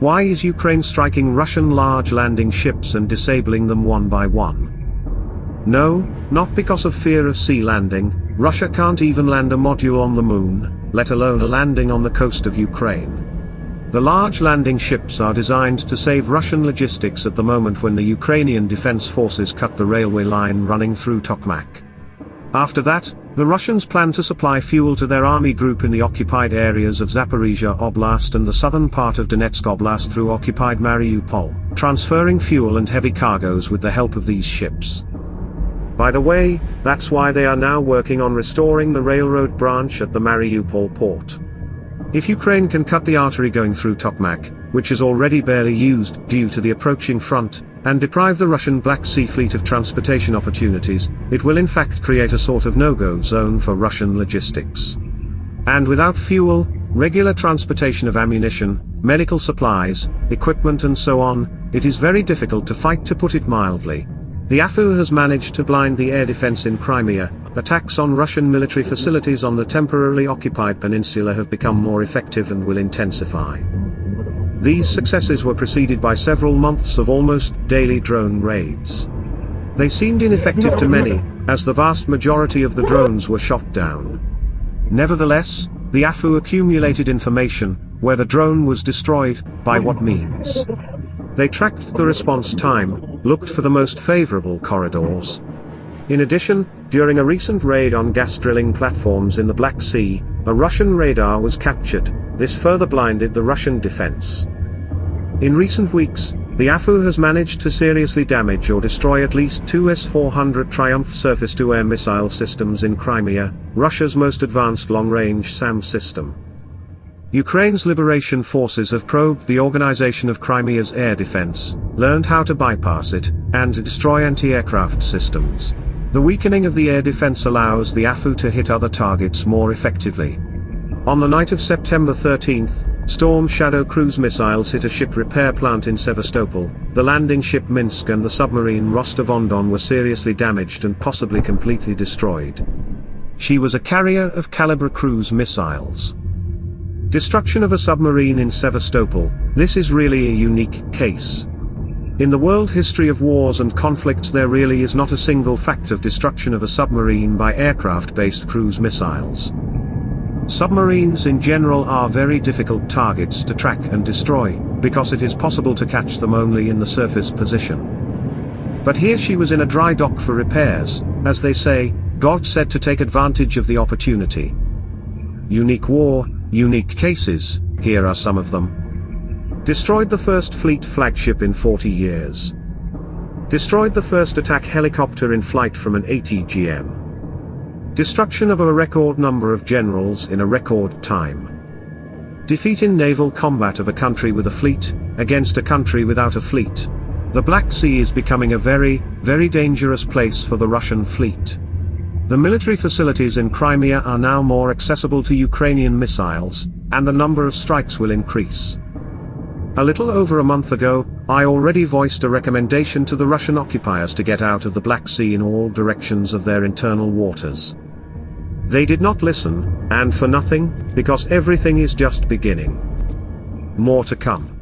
Why is Ukraine striking Russian large landing ships and disabling them one by one? No, not because of fear of sea landing. Russia can't even land a module on the moon, let alone a landing on the coast of Ukraine. The large landing ships are designed to save Russian logistics at the moment when the Ukrainian defense forces cut the railway line running through Tokmak. After that, the Russians plan to supply fuel to their army group in the occupied areas of Zaporizhia Oblast and the southern part of Donetsk Oblast through occupied Mariupol, transferring fuel and heavy cargoes with the help of these ships. By the way, that's why they are now working on restoring the railroad branch at the Mariupol port. If Ukraine can cut the artery going through Tokmak, which is already barely used due to the approaching front, and deprive the Russian Black Sea Fleet of transportation opportunities, it will in fact create a sort of no-go zone for Russian logistics. And without fuel, regular transportation of ammunition, medical supplies, equipment and so on, it is very difficult to fight, to put it mildly. The AFU has managed to blind the air defense in Crimea. Attacks on Russian military facilities on the temporarily occupied peninsula have become more effective and will intensify. These successes were preceded by several months of almost daily drone raids. They seemed ineffective to many, as the vast majority of the drones were shot down. Nevertheless, the AFU accumulated information, where the drone was destroyed, by what means. They tracked the response time, looked for the most favorable corridors. In addition, during a recent raid on gas drilling platforms in the Black Sea, a Russian radar was captured. This further blinded the Russian defense. In recent weeks, the AFU has managed to seriously damage or destroy at least two S-400 Triumph surface-to-air missile systems in Crimea, Russia's most advanced long-range SAM system. Ukraine's liberation forces have probed the organization of Crimea's air defense, learned how to bypass it, and destroy anti-aircraft systems. The weakening of the air defense allows the AFU to hit other targets more effectively. On the night of September 13th, Storm Shadow cruise missiles hit a ship repair plant in Sevastopol. The landing ship Minsk and the submarine Rostov-on-Don were seriously damaged and possibly completely destroyed. She was a carrier of Kalibr cruise missiles. Destruction of a submarine in Sevastopol. This is really a unique case. In the world history of wars and conflicts, there really is not a single fact of destruction of a submarine by aircraft-based cruise missiles. Submarines in general are very difficult targets to track and destroy, because it is possible to catch them only in the surface position. But here she was in a dry dock for repairs. As they say, God said to take advantage of the opportunity. Unique war, unique cases, here are some of them. Destroyed the first fleet flagship in 40 years. Destroyed the first attack helicopter in flight from an ATGM. Destruction of a record number of generals in a record time. Defeat in naval combat of a country with a fleet, against a country without a fleet. The Black Sea is becoming a very, very dangerous place for the Russian fleet. The military facilities in Crimea are now more accessible to Ukrainian missiles, and the number of strikes will increase. A little over a month ago, I already voiced a recommendation to the Russian occupiers to get out of the Black Sea in all directions of their internal waters. They did not listen, and for nothing, because everything is just beginning. More to come.